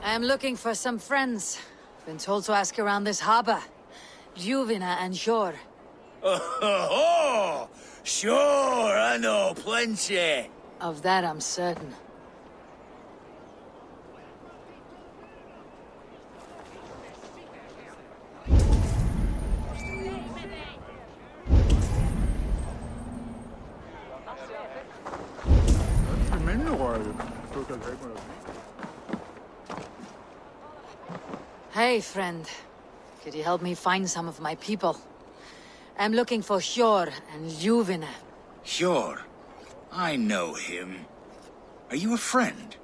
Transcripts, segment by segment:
I'm looking for some friends. Been told to ask around this harbor. Juvina and Shor. Oh, sure, I know plenty. Of that I'm certain. Hey, friend. Could you help me find some of my people? I'm looking for Shor and Juvina. Sure, I know him. Are you a friend?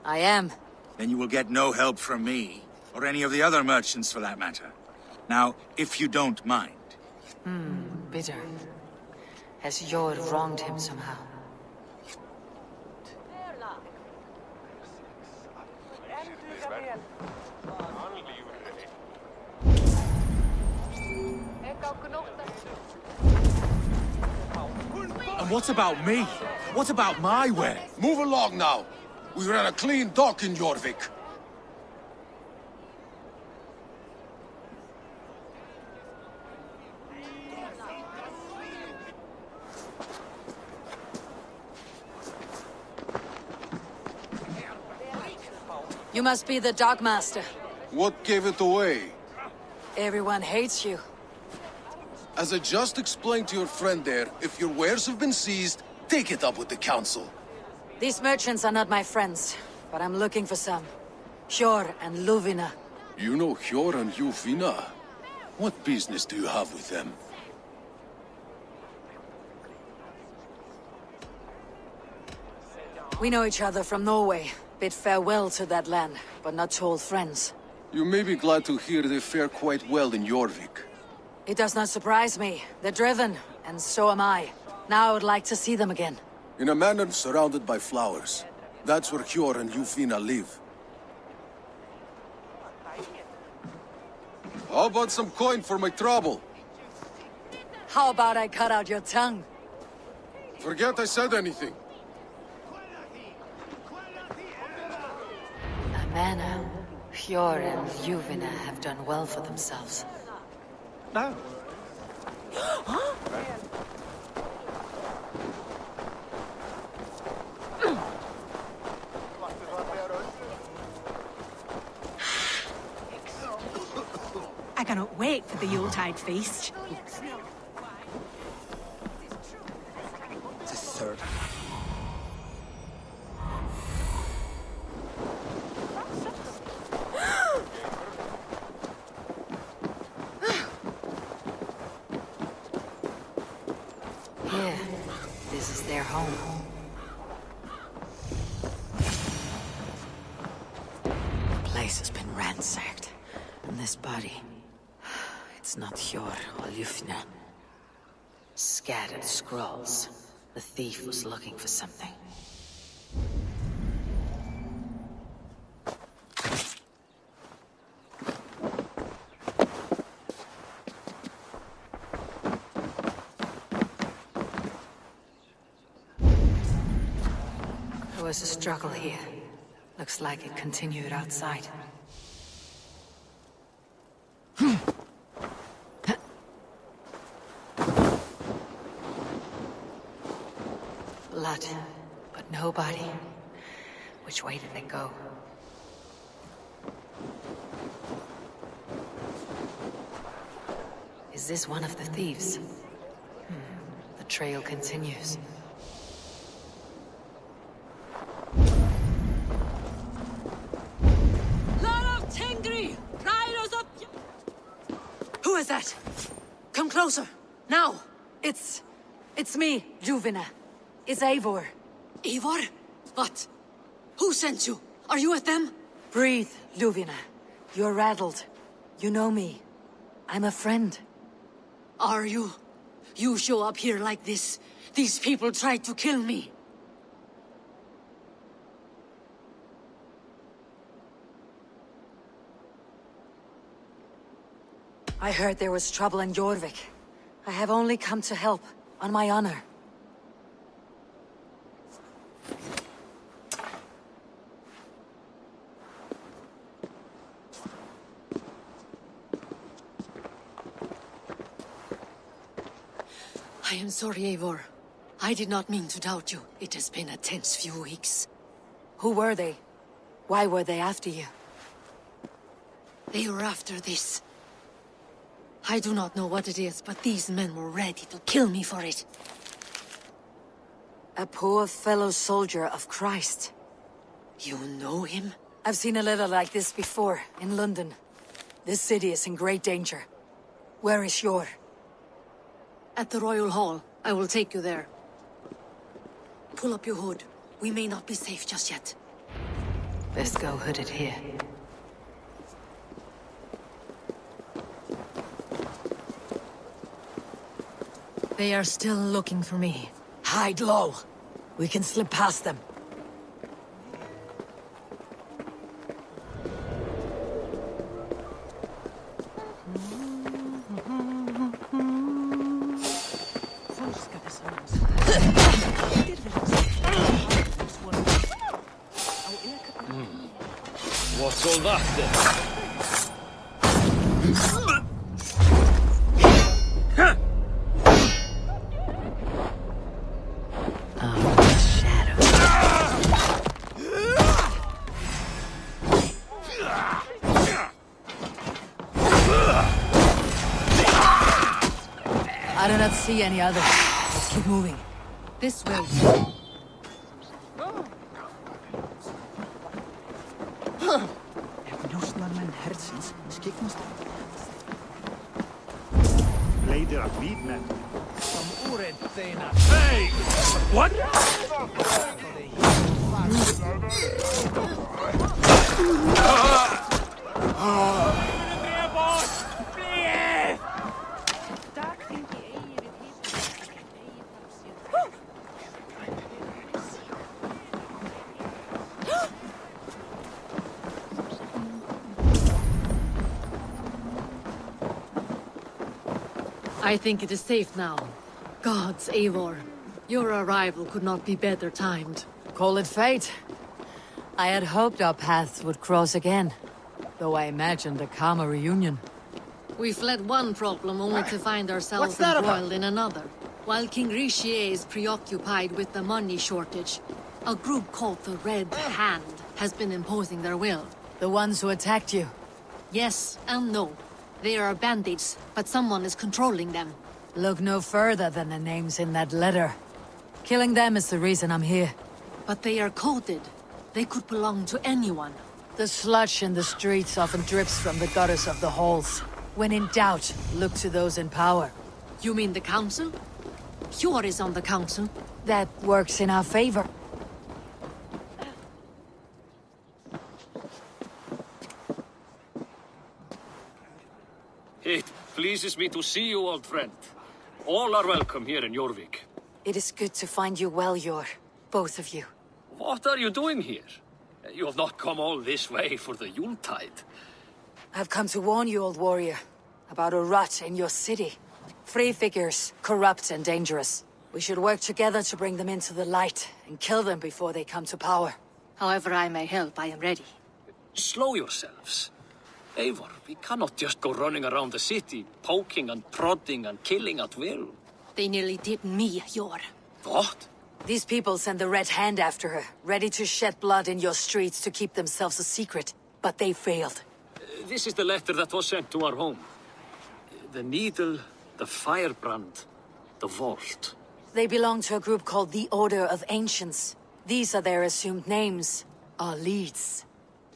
I am. Then you will get no help from me, or any of the other merchants for that matter. Now, if you don't mind. Bitter. Has Jor wronged him somehow? And what about me? What about my way? Move along now. We ran a clean dock in Jorvik. You must be the Dogmaster. What gave it away? Everyone hates you. As I just explained to your friend there, if your wares have been seized, take it up with the council. These merchants are not my friends, but I'm looking for some. Shor and Luvina. You know Hjor and Juvina? What business do you have with them? We know each other from Norway. Bid farewell to that land, but not to old friends. You may be glad to hear they fare quite well in Jorvik. It does not surprise me. They're driven, and so am I. Now I would like to see them again. In a manor surrounded by flowers. That's where Hjor and Juvina live. How about some coin for my trouble? How about I cut out your tongue? Forget I said anything. Amana, Hjor and Juvina have done well for themselves. No. I cannot wait for the Yuletide feast. It's a third. Here, this is their home. The place has been ransacked, and this body... It's not Hjor or Juvina. Scattered scrolls. The thief was looking for something. There was a struggle here. Looks like it continued outside. Blood, but nobody. Which way did they go? Is this one of the thieves? The trail continues. Who is that? Come closer, now! It's me, Juvina. It's Eivor. Eivor? What? Who sent you? Are you with them? Breathe, Luvina. You're rattled. You know me. I'm a friend. Are you? You show up here like this. These people tried to kill me. I heard there was trouble in Jorvik. I have only come to help, on my honor. I am sorry, Eivor. I did not mean to doubt you. It has been a tense few weeks. Who were they? Why were they after you? They were after this. I do not know what it is, but these men were ready to kill me for it. A poor fellow soldier of Christ. You know him? I've seen a letter like this before, in London. This city is in great danger. Where is Jor? At the Royal Hall. I will take you there. Pull up your hood. We may not be safe just yet. Best go hooded here. They are still looking for me. Hide low. We can slip past them. What's all that then? I do not see any others. Let's keep moving. This way. Leider at viitne. Hey! What? I think it is safe now. Gods, Eivor. Your arrival could not be better timed. Call it fate. I had hoped our paths would cross again, though I imagined a calmer reunion. We fled one problem only to find ourselves embroiled in another. While King Richier is preoccupied with the money shortage, a group called the Red Hand has been imposing their will. The ones who attacked you. Yes and no. They are bandits, but someone is controlling them. Look no further than the names in that letter. Killing them is the reason I'm here. But they are coded. They could belong to anyone. The sludge in the streets often drips from the gutters of the halls. When in doubt, look to those in power. You mean the council? Hjor is on the council. That works in our favor. It pleases me to see you, old friend. All are welcome here in Jorvik. It is good to find you well, Yor. Both of you. What are you doing here? You have not come all this way for the Yuletide. I've come to warn you, old warrior, about a rot in your city. Free figures, corrupt and dangerous. We should work together to bring them into the light and kill them before they come to power. However I may help, I am ready. Slow yourselves. Eivor, we cannot just go running around the city, poking and prodding and killing at will. They nearly did me, Hjor. What? These people send the Red Hand after her, ready to shed blood in your streets to keep themselves a secret. But they failed. This is the letter that was sent to our home. The needle, the firebrand, the vault. They belong to a group called the Order of Ancients. These are their assumed names. Our leads.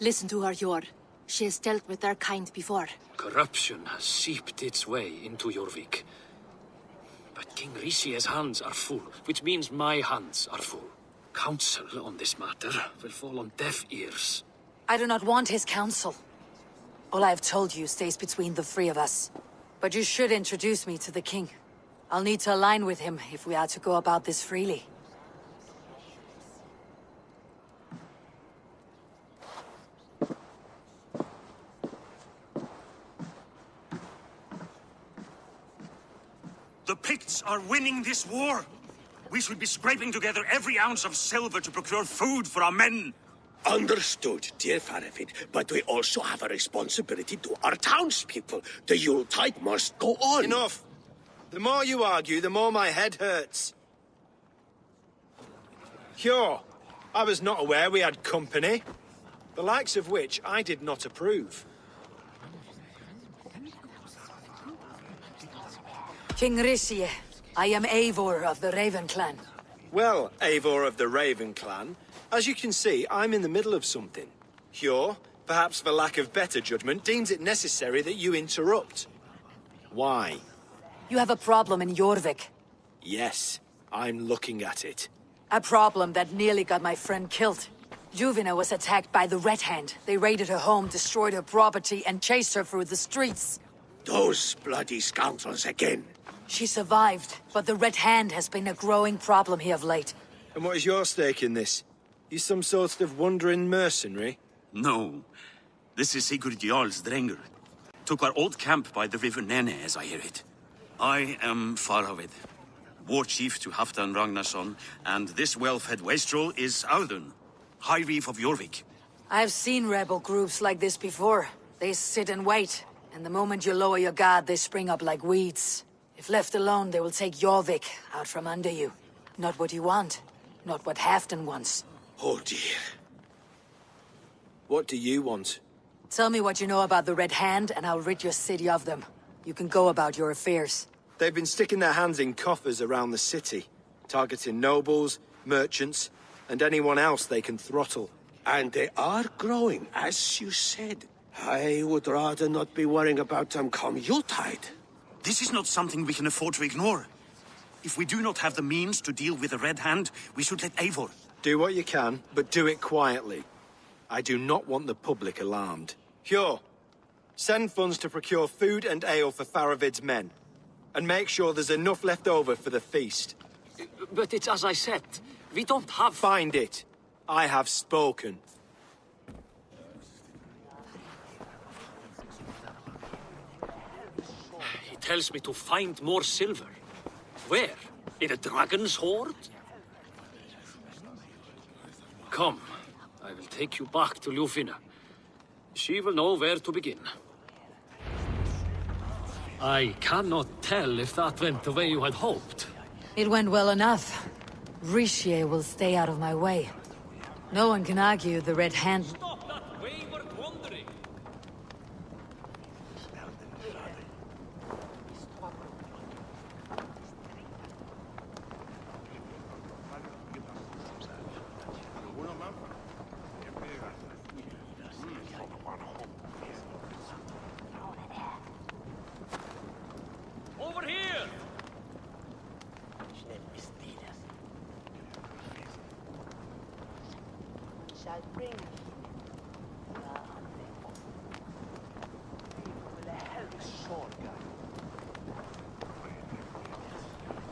Listen to her, Hjor. She has dealt with their kind before. Corruption has seeped its way into Jorvik. But King Richier's hands are full, which means my hands are full. Counsel on this matter will fall on deaf ears. I do not want his counsel. All I have told you stays between the three of us. But you should introduce me to the king. I'll need to align with him if we are to go about this freely. The Picts are winning this war. We should be scraping together every ounce of silver to procure food for our men. Understood, dear Faravid, but we also have a responsibility to our townspeople. The Yuletide must go on. Enough! The more you argue, the more my head hurts. Sure, I was not aware we had company, the likes of which I did not approve. King Risie, I am Eivor of the Raven clan. Well, Eivor of the Raven clan, as you can see, I'm in the middle of something. Hjor, perhaps for lack of better judgment, deems it necessary that you interrupt. Why? You have a problem in Jorvik. Yes, I'm looking at it. A problem that nearly got my friend killed. Juvina was attacked by the Red Hand. They raided her home, destroyed her property, and chased her through the streets. Those bloody scoundrels again. She survived, but the Red Hand has been a growing problem here of late. And what is your stake in this? You some sort of wandering mercenary? No. This is Sigurd Jarl's Drenger. Took our old camp by the river Nene, as I hear it. I am Faravid, war chief to Halfdan Ragnarsson, and this well-fed wastrel is Audun, High Reef of Jorvik. I've seen rebel groups like this before. They sit and wait, and the moment you lower your guard, they spring up like weeds. If left alone, they will take Jorvik out from under you. Not what you want, not what Halfdan wants. Oh dear. What do you want? Tell me what you know about the Red Hand, and I'll rid your city of them. You can go about your affairs. They've been sticking their hands in coffers around the city, targeting nobles, merchants, and anyone else they can throttle. And they are growing, as you said. I would rather not be worrying about them come Yuletide. This is not something we can afford to ignore. If we do not have the means to deal with the Red Hand, we should let Eivor. Do what you can, but do it quietly. I do not want the public alarmed. Hjor, send funds to procure food and ale for Faravid's men. And make sure there's enough left over for the feast. But it's as I said, we don't have... Find it. I have spoken. He tells me to find more silver. Where? In a dragon's hoard? Come, I will take you back to Ljufina. She will know where to begin. I cannot tell if that went the way you had hoped. It went well enough. Risie will stay out of my way. No one can argue the Red Hand... Stop that wayward wandering! Over here! Shall bring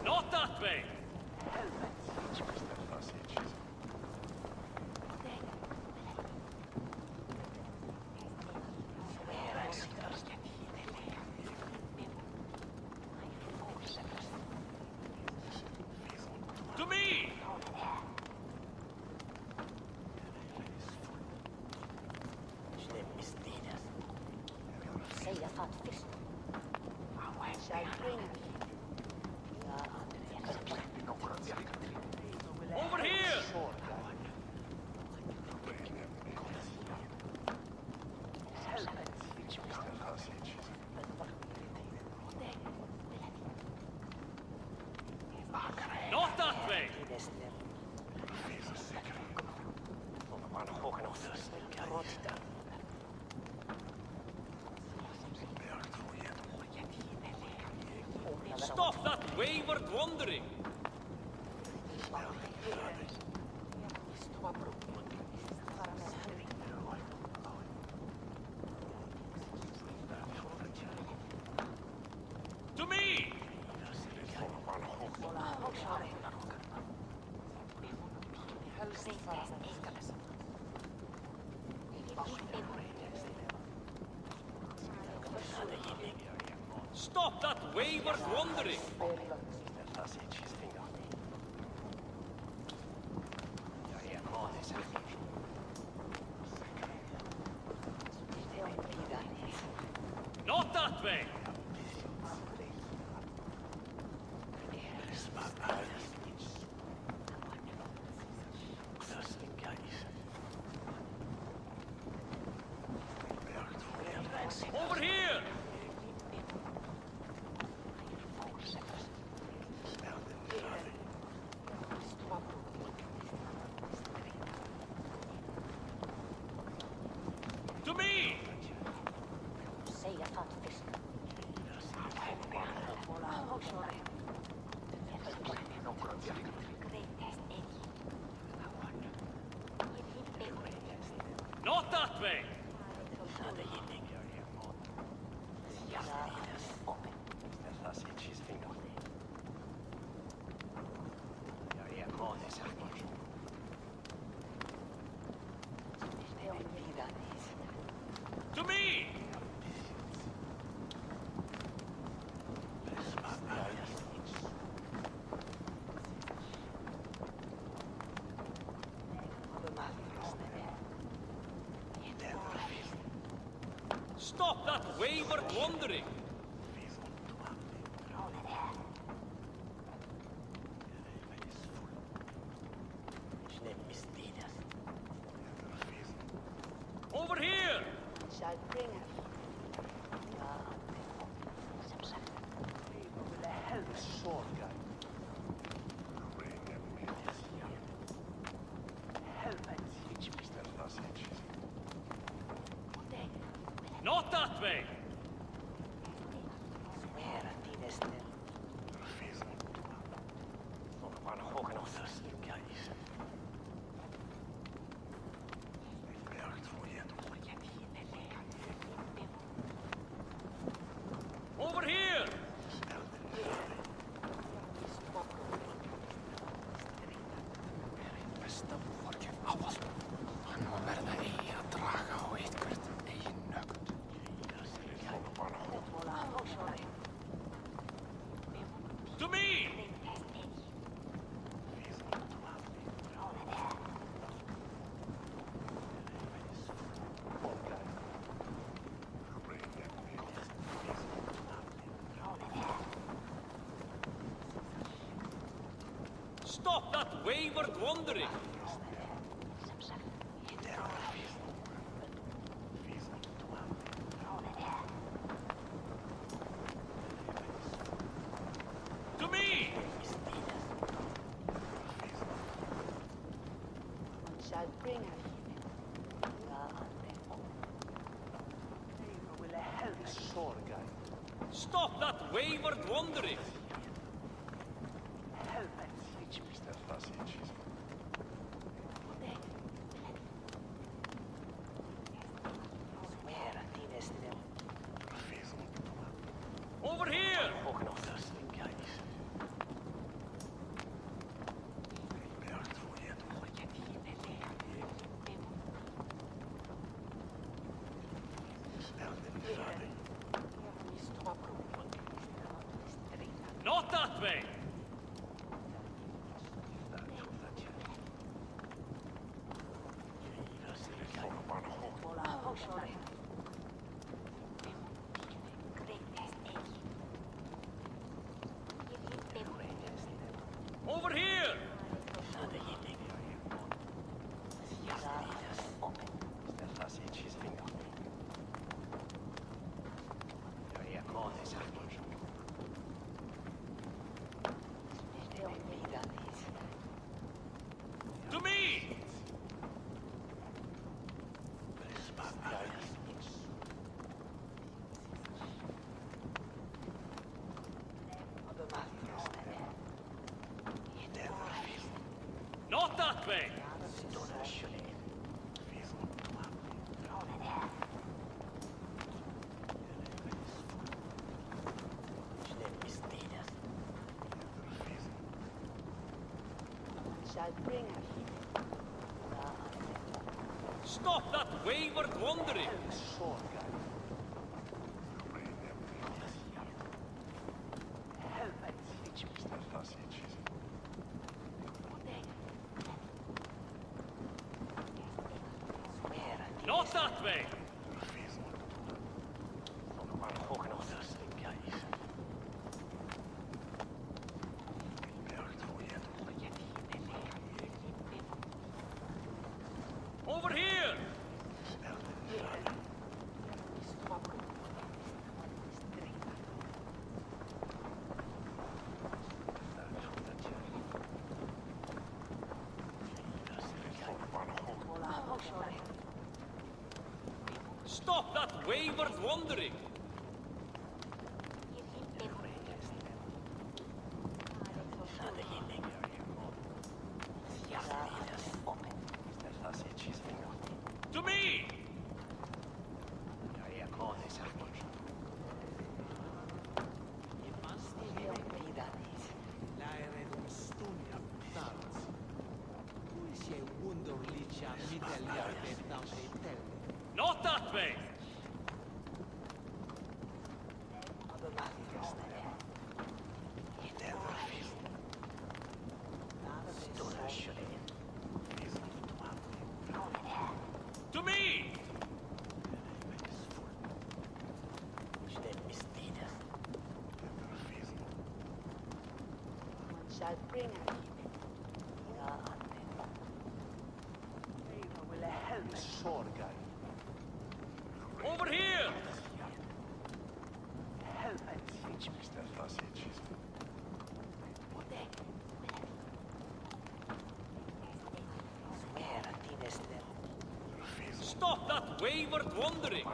Not that way! To me! shall bring Over here! Not that way! Stop that wayward wandering! Stop that wayward wandering! Not that way! Over here! To me! Not that way! To me! Stop that wayward wandering! Over here! Shall bring us. Not that way! Over here! To me! Stop that wayward wandering! To me! Shall bring us. Stop that wayward wandering! Over here! Not that way! Over here! To me! Not that way! Shall bring us. Stop that wayward wandering! way! Over here! Stop that wayward wandering! To me! Not that way! To me! One shall bring us. Over here! Stop that wayward wandering!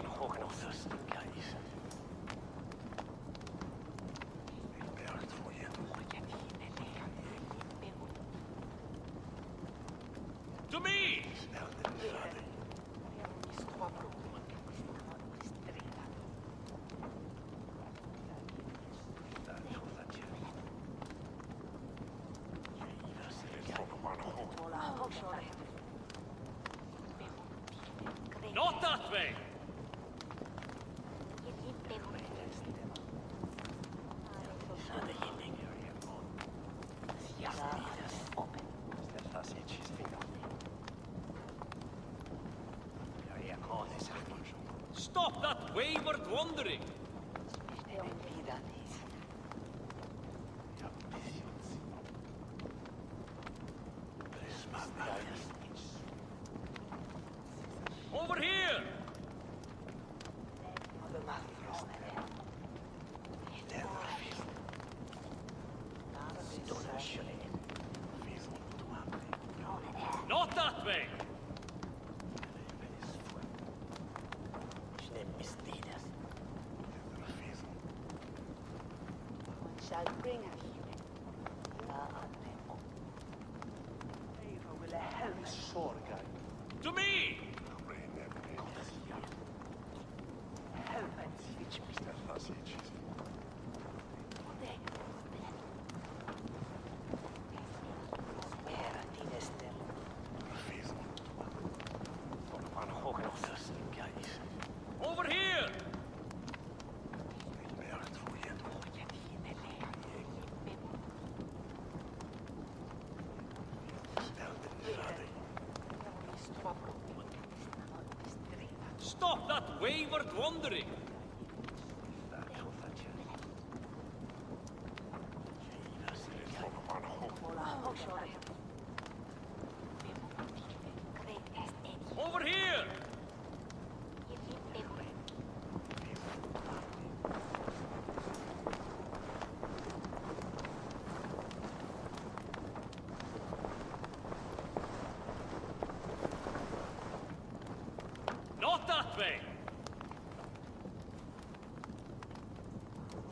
To me! Not that way! Stop that wayward wandering! Over here! Not that way! One shall bring us. To me! Over here! Stop that wayward wandering! Over here! Not that way!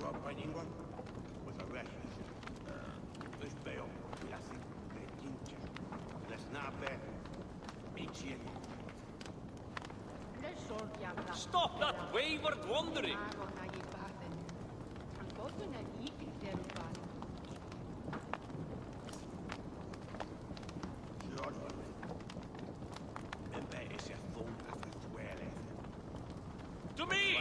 Rob anyone was arrested. This bail, classic, de quincha. Let's not bet. Stop that wayward wandering! To me!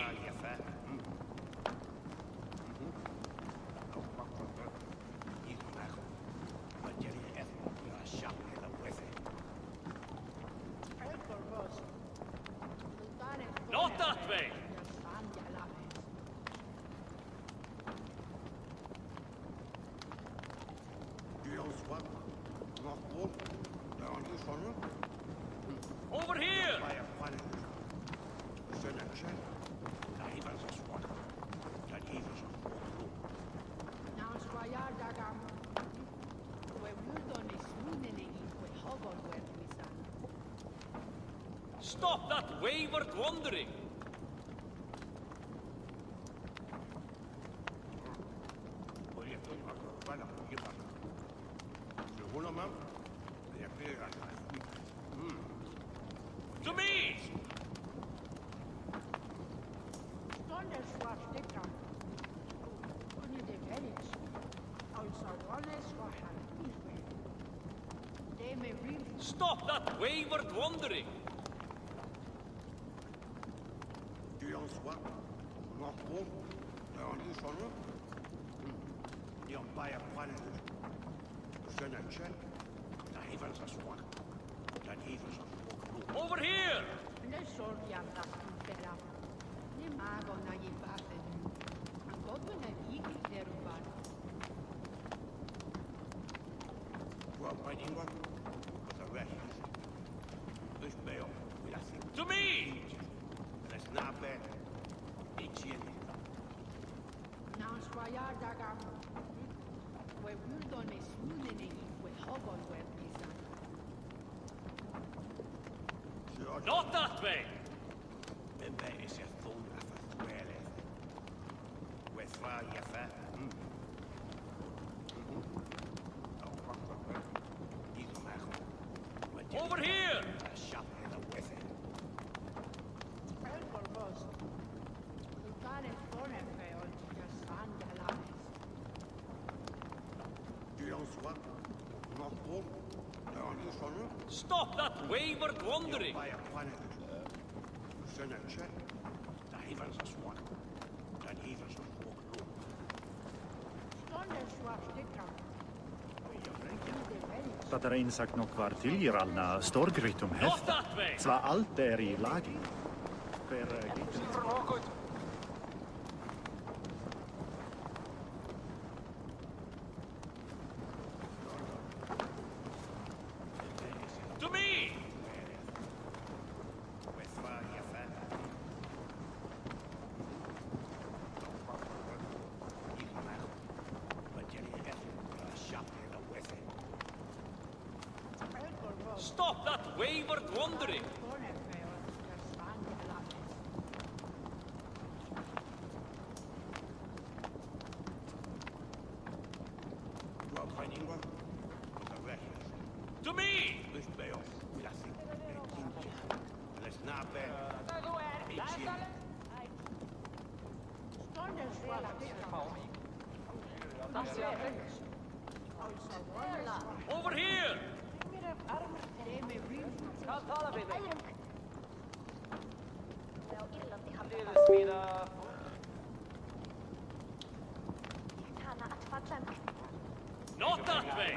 Stop that wayward wandering! To me! Stop that wayward wandering! Over here! To me! Not that way! Over here! Stop that wayward wandering! Þetta er einsagt nokkvar tilgeralna stórgrytum hefta. Svo allt er í lagi. Hver getur... To me! Stop that wayward wandering! To me! Over here! Not that way!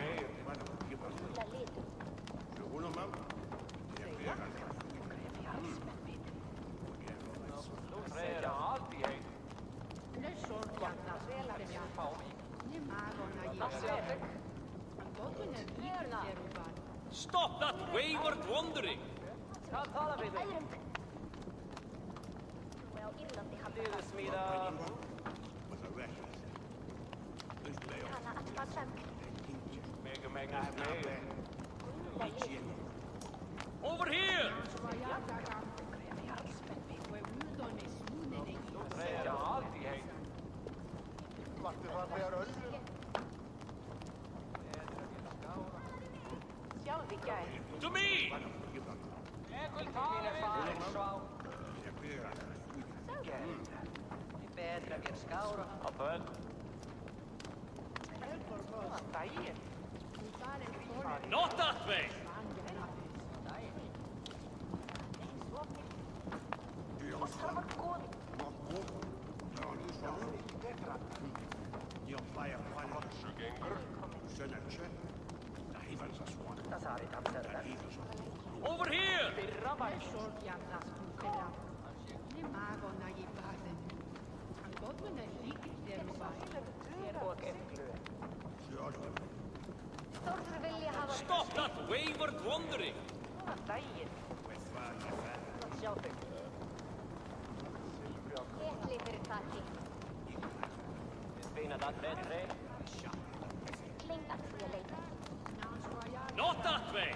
Stop that wayward wandering! Over here! To me! Not that way! Over here! Stop that wayward wandering! Not that way!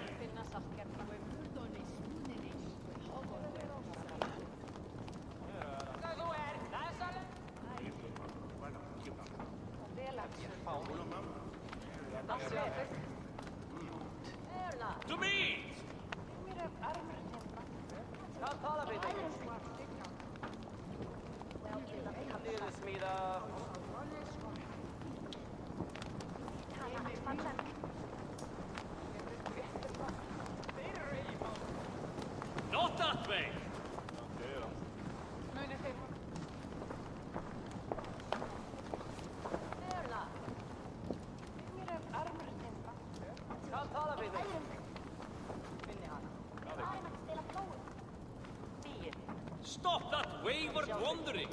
To me! Not that way! Stop that wayward wandering!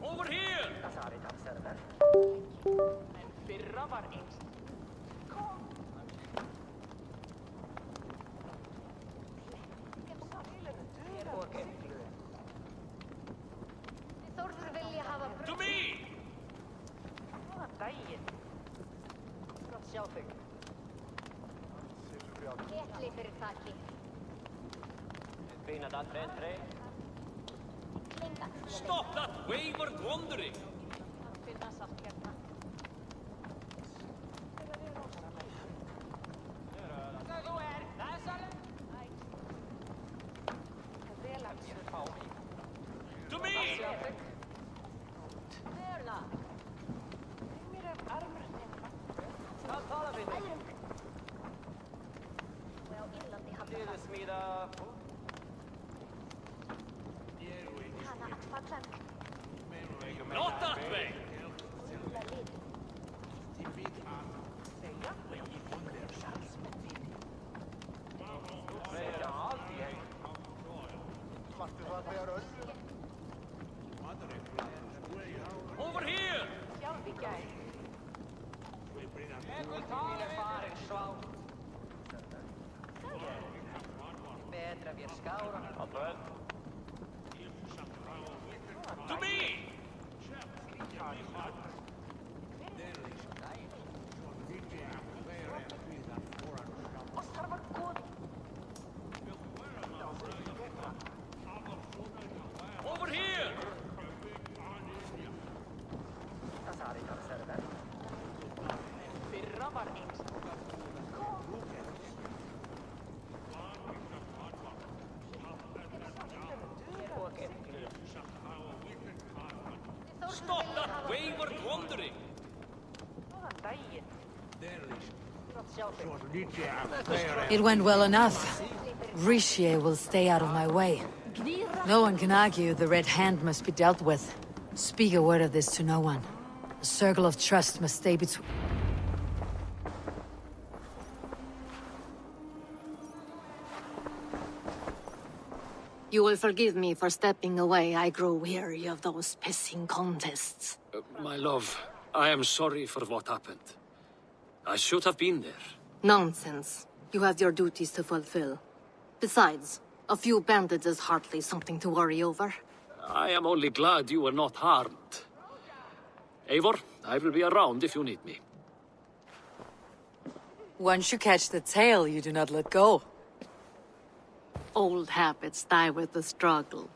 Over here! To me! Stop that wayward wandering! To me! Not that way! Over here! To me! Over here! Stop that wayward wandering! It went well enough. Richier will stay out of my way. No one can argue the Red Hand must be dealt with. Speak a word of this to no one. A circle of trust must stay between... You will forgive me for stepping away. I grow weary of those pissing contests. My love, I am sorry for what happened. I should have been there. Nonsense. You have your duties to fulfill. Besides, a few bandits is hardly something to worry over. I am only glad you were not harmed. Eivor, I will be around if you need me. Once you catch the tail, you do not let go. Old habits die with the struggle.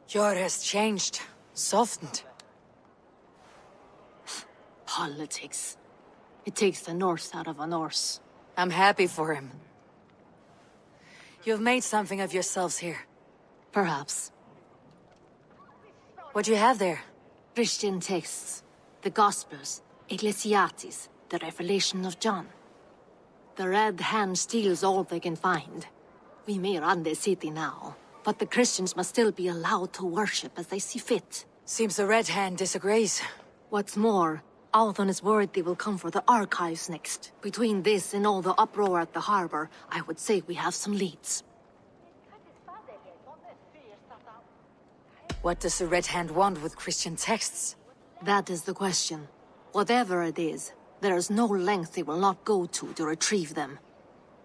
Jor has changed. Softened. Politics. It takes the Norse out of a Norse. I'm happy for him. You've made something of yourselves here. Perhaps. What do you have there? Christian texts. The Gospels. Ecclesiastes. The Revelation of John. The Red Hand steals all they can find. We may run the city now, but the Christians must still be allowed to worship as they see fit. Seems the Red Hand disagrees. What's more, Althon is worried they will come for the archives next. Between this and all the uproar at the harbor, I would say we have some leads. What does the Red Hand want with Christian texts? That is the question. Whatever it is, there is no length they will not go to retrieve them.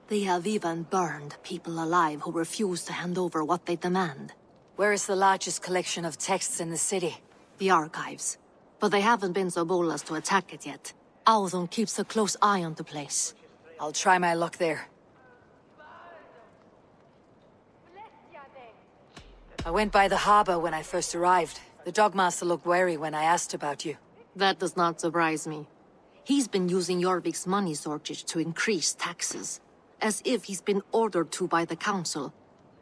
They have even burned people alive who refuse to hand over what they demand. Where is the largest collection of texts in the city? The archives. But they haven't been so bold as to attack it yet. Althon keeps a close eye on the place. I'll try my luck there. I went by the harbor when I first arrived. The Dogmaster looked wary when I asked about you. That does not surprise me. He's been using Jorvik's money shortage to increase taxes, as if he's been ordered to by the council.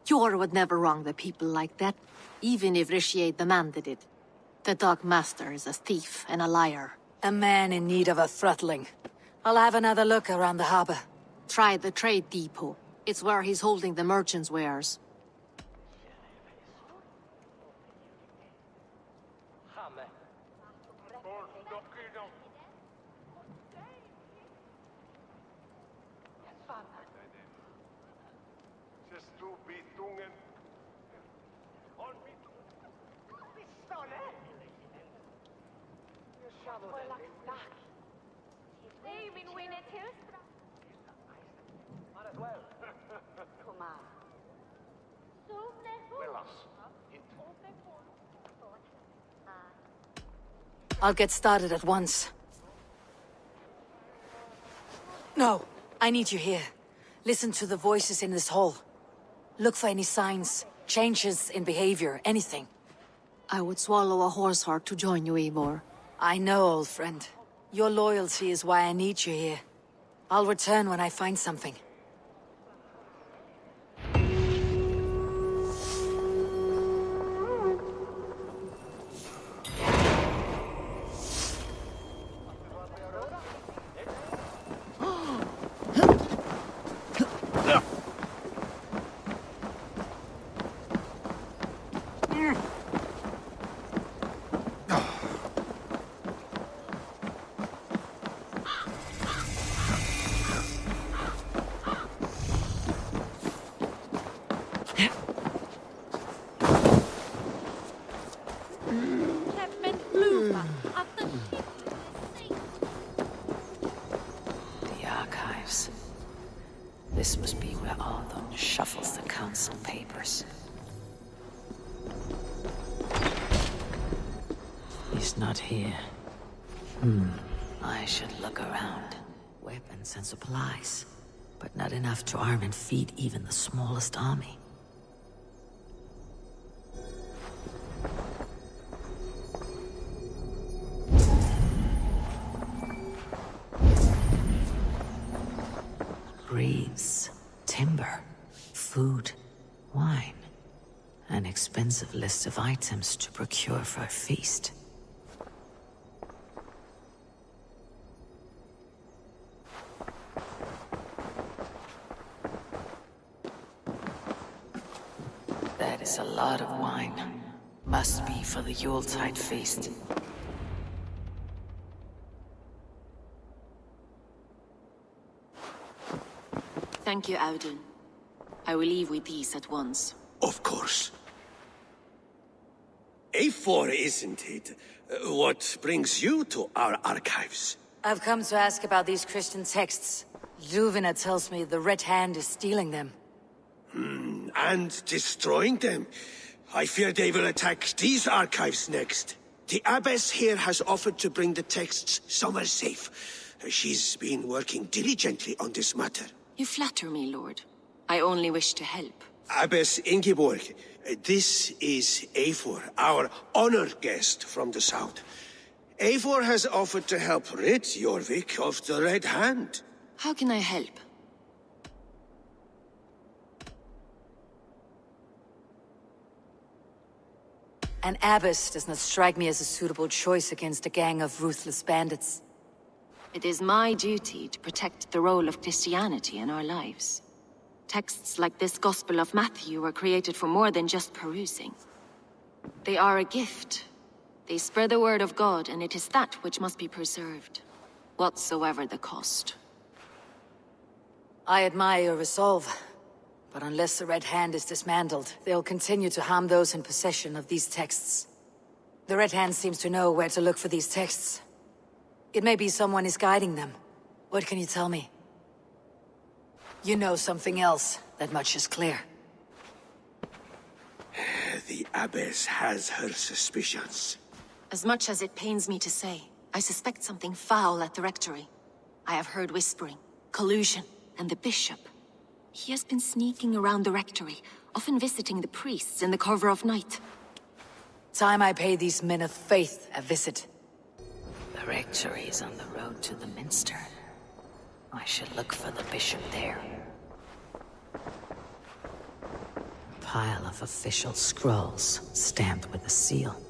Jor would never wrong the people like that, even if Richier demanded it. The Dogmaster is a thief and a liar. A man in need of a throttling. I'll have another look around the harbor. Try the trade depot. It's where he's holding the merchants' wares. I'll get started at once. No, I need you here. Listen to the voices in this hall. Look for any signs, changes in behavior, anything. I would swallow a horse heart to join you, Eivor. I know, old friend. Your loyalty is why I need you here. I'll return when I find something. This must be where Ardon shuffles the council papers. He's not here. I should look around. Weapons and supplies, but not enough to arm and feed even the smallest army. Breeds, timber, food, wine. An expensive list of items to procure for a feast. That is a lot of wine. Must be for the Yuletide feast. Thank you, Audun. I will leave with these at once. Of course. A4, isn't it? What brings you to our archives? I've come to ask about these Christian texts. Juvena tells me the Red Hand is stealing them. And destroying them. I fear they will attack these archives next. The abbess here has offered to bring the texts somewhere safe. She's been working diligently on this matter. You flatter me, Lord. I only wish to help. Abbess Ingeborg, this is Eivor, our honored guest from the south. Eivor has offered to help rid Jorvik of the Red Hand. How can I help? An abbess does not strike me as a suitable choice against a gang of ruthless bandits. It is my duty to protect the role of Christianity in our lives. Texts like this Gospel of Matthew were created for more than just perusing. They are a gift. They spread the word of God, and it is that which must be preserved, whatsoever the cost. I admire your resolve, but unless the Red Hand is dismantled, they'll continue to harm those in possession of these texts. The Red Hand seems to know where to look for these texts. It may be someone is guiding them. What can you tell me? You know something else. That much is clear. The abbess has her suspicions. As much as it pains me to say, I suspect something foul at the rectory. I have heard whispering. collusion. And the bishop. He has been sneaking around the rectory, often visiting the priests in the cover of night. Time I pay these men of faith a visit. The rectory is on the road to the minster. I should look for the bishop there. Pile of official scrolls, stamped with a seal.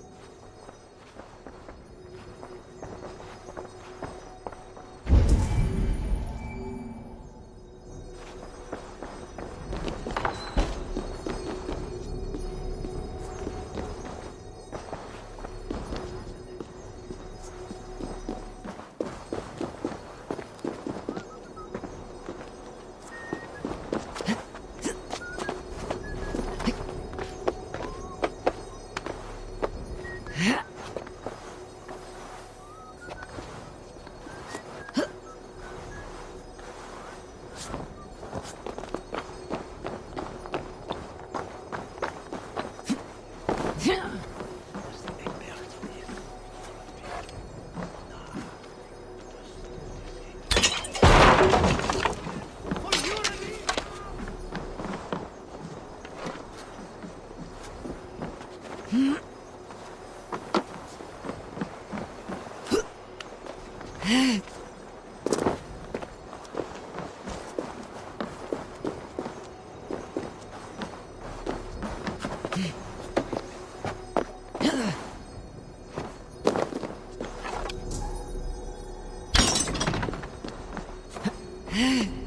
Hey!